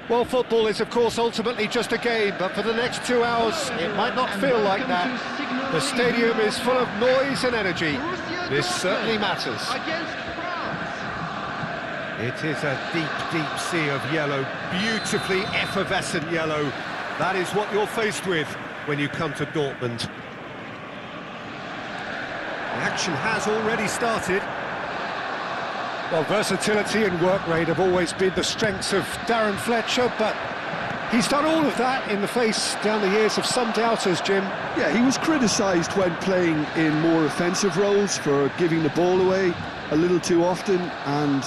Well, football is, of course, ultimately just a game, but for the next 2 hours, it might not feel like that. The stadium is full of noise and energy. This certainly matters. It is a deep, deep sea of yellow, beautifully effervescent yellow. That is what you're faced with when you come to Dortmund. The action has already started. Well, versatility and work rate have always been the strengths of Darren Fletcher, but he's done all of that in the face down the years of some doubters, Jim. Yeah, he was criticised when playing in more offensive roles for giving the ball away a little too often and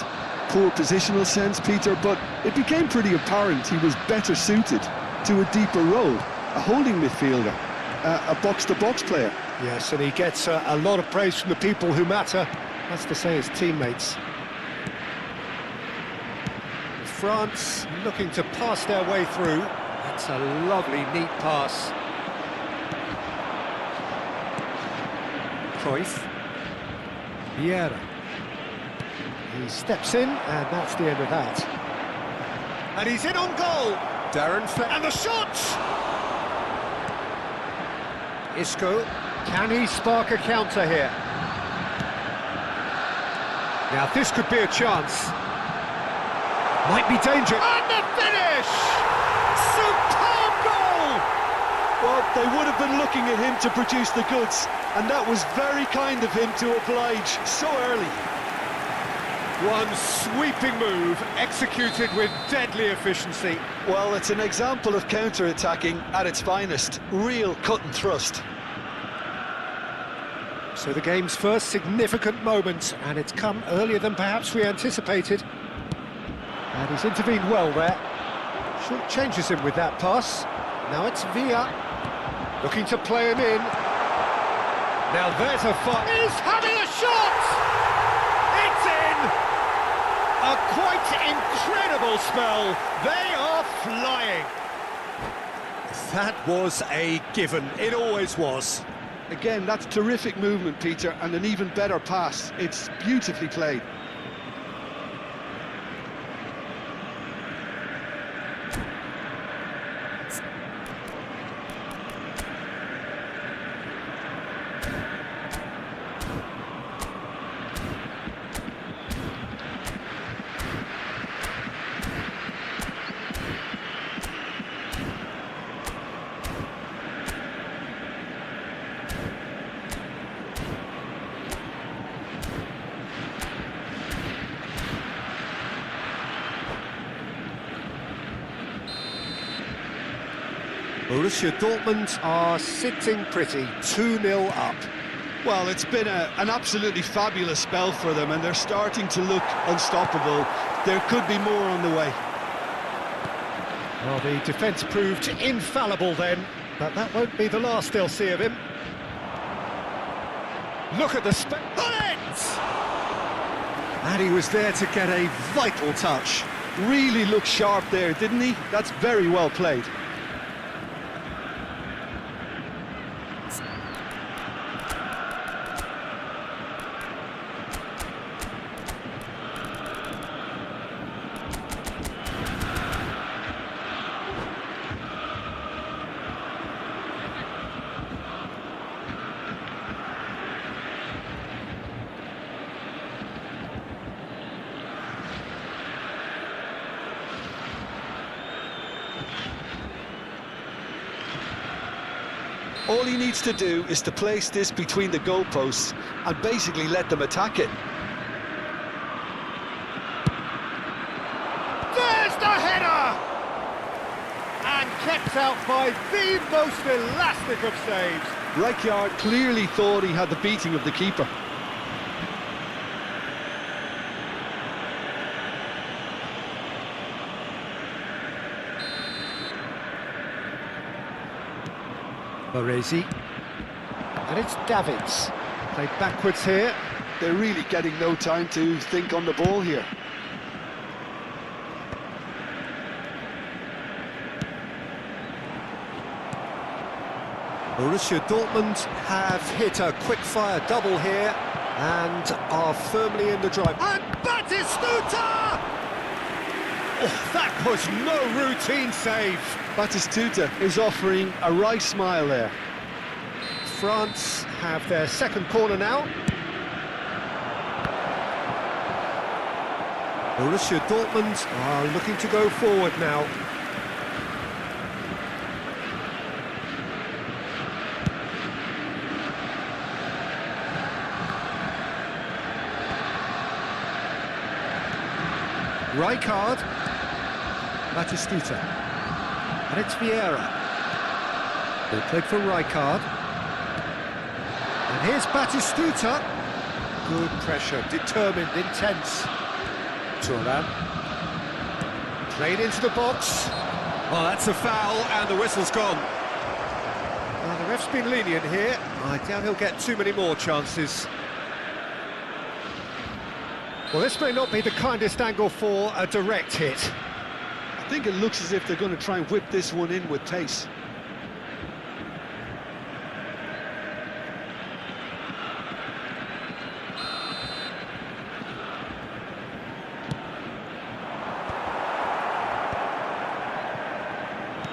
poor positional sense, Peter, but it became pretty apparent he was better suited to a deeper role, a holding midfielder, a box-to-box player. Yes, and he gets a lot of praise from the people who matter, that's to say his teammates. France looking to pass their way through. That's a lovely, neat pass. Cruyff. Vieira. He steps in, and that's the end of that. And he's in on goal. Darren Fletcher. And the shot! Isco. Can he spark a counter here? Now, this could be a chance. Might be dangerous. And the finish! Superb goal! Well, they would have been looking at him to produce the goods, and that was very kind of him to oblige so early. One sweeping move, executed with deadly efficiency. Well, it's an example of counter-attacking at its finest. Real cut and thrust. So the game's first significant moment, and it's come earlier than perhaps we anticipated. And he's intervened well there. Short changes him with that pass. Now it's Villa, looking to play him in. Now there's a fight. He's having a shot! It's in! A quite incredible spell. They are flying. That was a given. It always was. Again, that's terrific movement, Peter, and an even better pass. It's beautifully played. Borussia Dortmund are sitting pretty, 2-0 up. Well, it's been an absolutely fabulous spell for them, and they're starting to look unstoppable. There could be more on the way. Well, the defence proved infallible then, but that won't be the last they'll see of him. Look at the bullet! And he was there to get a vital touch. Really looked sharp there, didn't he? That's very well played. All he needs to do is to place this between the goalposts and basically let them attack it. There's the header! And kept out by the most elastic of saves. Rijkaard clearly thought he had the beating of the keeper. Baresi. And it's Davids. Played backwards here. They're really getting no time to think on the ball here. Borussia Dortmund have hit a quick-fire double here and are firmly in the drive. And Batistuta! Oh, that was no routine save. Batistuta is offering a wry smile there. France have their second corner now. Borussia Dortmund are looking to go forward now. Rijkaard, Batistuta, and it's Vieira. They played for Rijkaard. And here's Batistuta. Good pressure, determined, intense. Turan. Played into the box. Oh, that's a foul, and the whistle's gone. Now, the ref's been lenient here. I doubt he'll get too many more chances. Well, this may not be the kindest angle for a direct hit. I think it looks as if they're going to try and whip this one in with pace.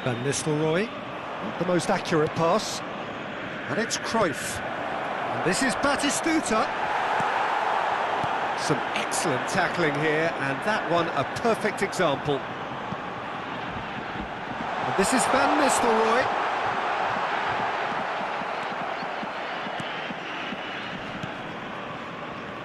Van Nistelrooy, not the most accurate pass. And it's Cruyff. And this is Batistuta. Some excellent tackling here, and that one a perfect example. And this is Van Nistelrooy.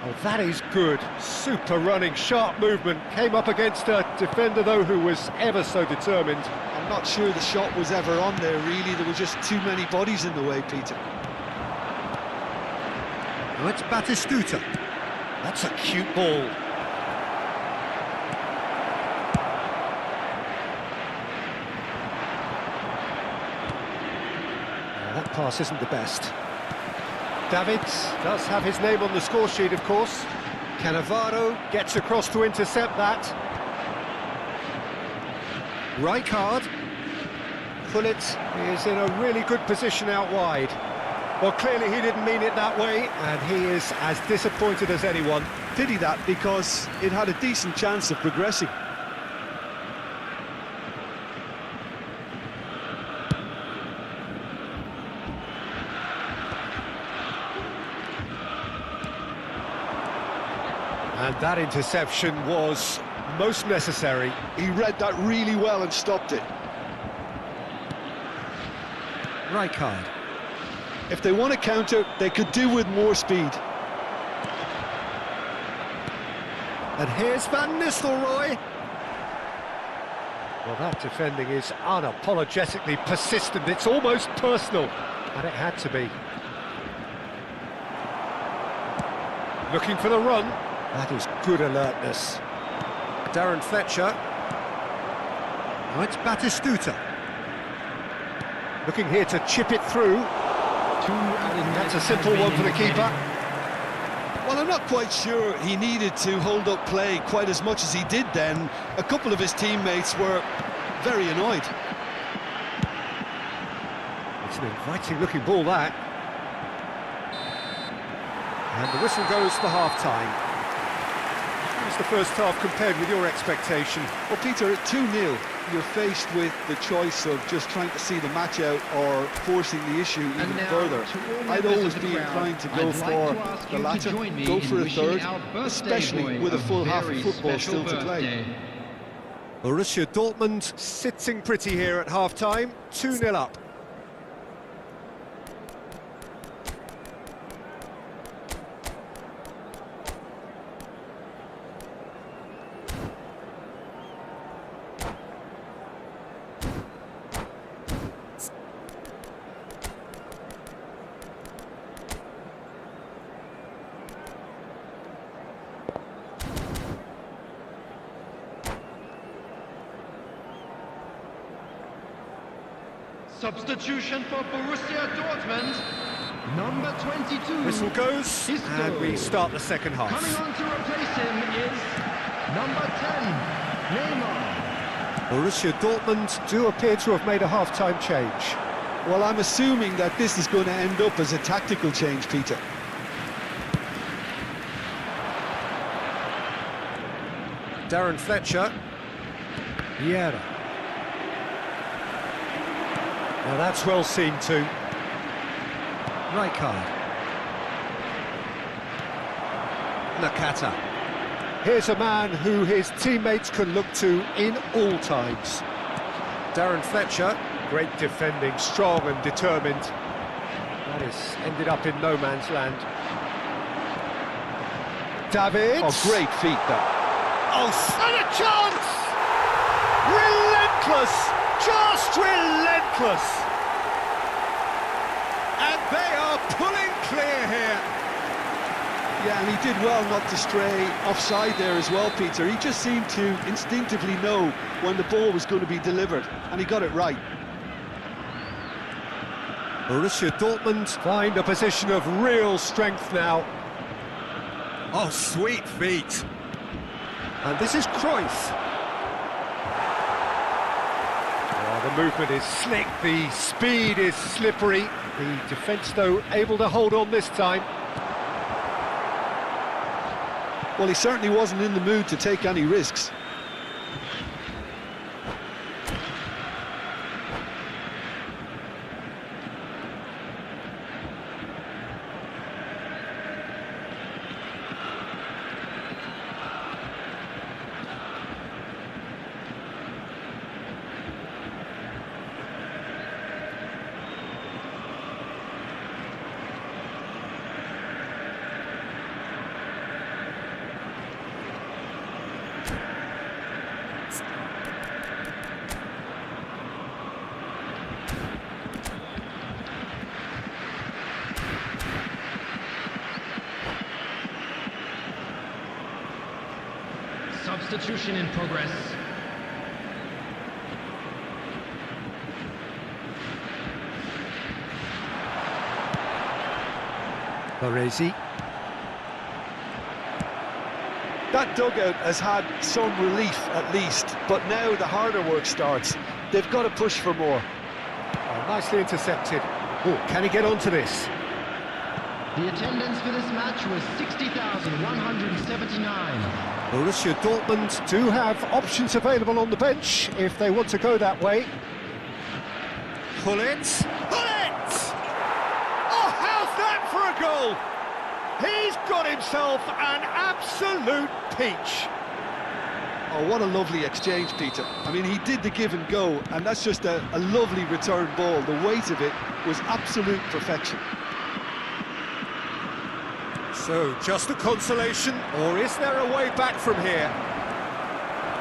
Oh, that is good. Super running, sharp movement. Came up against a defender, though, who was ever so determined. I'm not sure the shot was ever on there, really. There were just too many bodies in the way, Peter. Now it's Batistuta. That's a cute ball. That pass isn't the best. Davids does have his name on the score sheet, of course. Cannavaro gets across to intercept that. Rijkaard. Gullit is in a really good position out wide. Well, clearly he didn't mean it that way, and he is as disappointed as anyone. Pity that, because it had a decent chance of progressing. And that interception was most necessary. He read that really well and stopped it. Rijkaard. If they want to counter, they could do with more speed. And here's Van Nistelrooy. Well, that defending is unapologetically persistent. It's almost personal, and it had to be. Looking for the run. That is good alertness. Darren Fletcher. Now it's Batistuta. Looking here to chip it through. That's a simple one for the keeper. Well, I'm not quite sure he needed to hold up play quite as much as he did then. A couple of his teammates were very annoyed. It's an inviting-looking ball, that. And the whistle goes for half-time. How's the first half compared with your expectation? Well, Peter, at 2-0, you're faced with the choice of just trying to see the match out or forcing the issue even further. I'd always be inclined to go for the latter, go for a third, especially with a full half of football still to play. Borussia Dortmund sitting pretty here at half-time, 2-0 up. Substitution for Borussia Dortmund, number 22. Whistle goes, and we start the second half. Coming on to replace him is number 10, Neymar. Borussia Dortmund do appear to have made a half-time change. Well, I'm assuming that this is going to end up as a tactical change, Peter. Darren Fletcher. Vieira. Now that's well seen too. Rijkaard. Nakata. Here's a man who his teammates can look to in all times. Darren Fletcher, great defending, strong and determined. That has ended up in no man's land. David. Oh, great feat, that. Oh, and a chance! Relentless! Just relentless! And they are pulling clear here. Yeah, and he did well not to stray offside there as well, Peter. He just seemed to instinctively know when the ball was going to be delivered, and he got it right. Borussia Dortmund find a position of real strength now. Oh, sweet feet. And this is Cruyff. Oh, the movement is slick, the speed is slippery. The defence, though, able to hold on this time. Well, he certainly wasn't in the mood to take any risks. Substitution in progress. Baresi. That dugout has had some relief at least, but now the harder work starts. They've got to push for more. Oh, nicely intercepted. Oh, can he get onto this? The attendance for this match was 60,179. Borussia Dortmund do have options available on the bench if they want to go that way. Pull it! Pull it! Oh, how's that for a goal? He's got himself an absolute peach. Oh, what a lovely exchange, Peter. I mean, he did the give and go, and that's just a lovely return ball. The weight of it was absolute perfection. So, just a consolation, or is there a way back from here?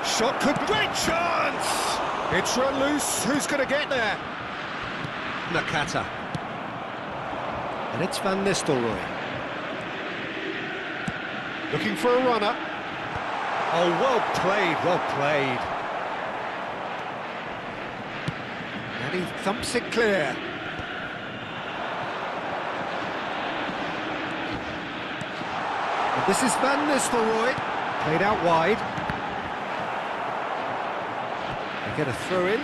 Shot could be... Great chance! It's run loose, who's going to get there? Nakata. And it's Van Nistelrooy. Looking for a runner. Oh, well played, well played. And he thumps it clear. This is Van Nistelrooy, played out wide. They get a throw in.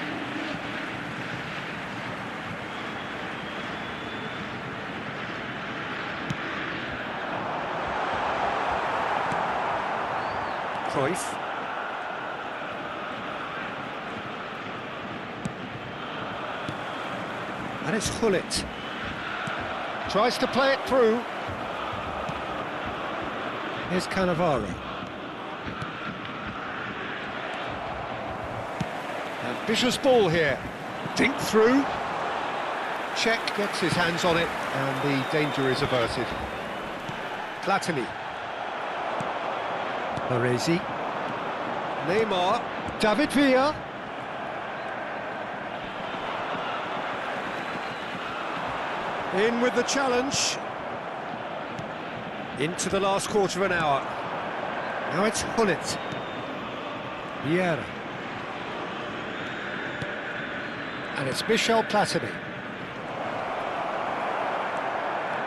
Cruyff. And it's Hullet. Tries to play it through. Here's Cannavaro. Ambitious ball here. Dink through. Czech gets his hands on it, and the danger is averted. Platini. Baresi. Neymar. David Villa. In with the challenge. Into the last quarter of an hour. Now it's Hullet. Vieira. And it's Michel Platini.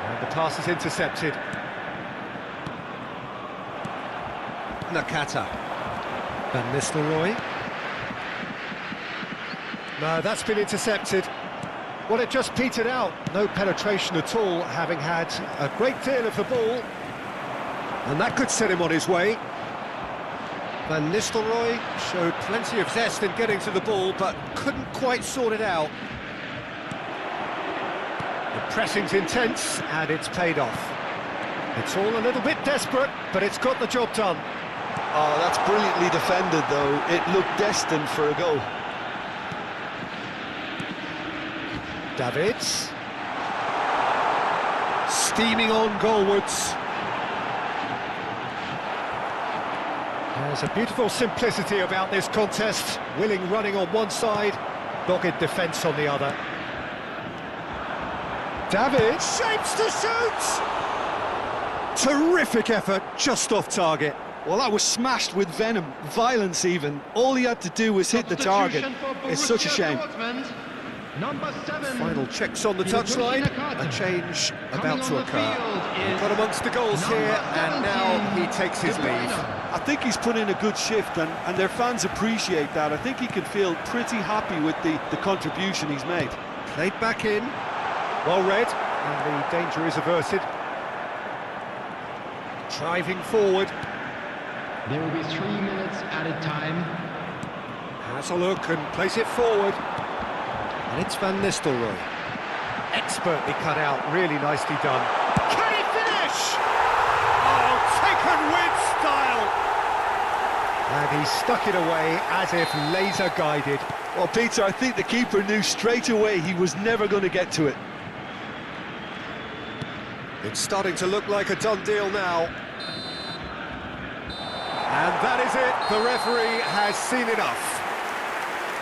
And the pass is intercepted. Nakata. Van Nistelrooy. No, that's been intercepted. Well, it just petered out. No penetration at all, having had a great deal of the ball. And that could set him on his way. Van Nistelrooy showed plenty of zest in getting to the ball, but couldn't quite sort it out. The pressing's intense, and it's paid off. It's all a little bit desperate, but it's got the job done. Oh, that's brilliantly defended, though. It looked destined for a goal. Davids. Steaming on goalwards. There's a beautiful simplicity about this contest. Willing running on one side, dogged defence on the other. Davids shapes to shoot! Terrific effort, just off target. Well, that was smashed with venom, violence even. All he had to do was hit the target. It's such a shame. Number 7. Final checks on the touchline. A change about to occur. Got amongst the goals here, and now he takes his leave. I think he's put in a good shift, and their fans appreciate that. I think he can feel pretty happy with the contribution he's made. Played back in, well read, and the danger is averted. Driving forward. There will be 3 minutes added time. Has a look and plays it forward. And it's Van Nistelrooy. Expertly cut out, really nicely done. Can he finish? Oh, taken with style! And he stuck it away as if laser guided. Well, Peter, I think the keeper knew straight away he was never going to get to it. It's starting to look like a done deal now. And that is it, the referee has seen enough.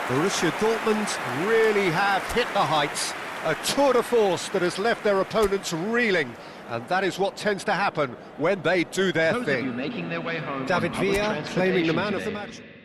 Borussia Dortmund really have hit the heights, a tour de force that has left their opponents reeling, and that is what tends to happen when they do their Those thing. of you making their way home David on public Villa claiming the man of the transportation match.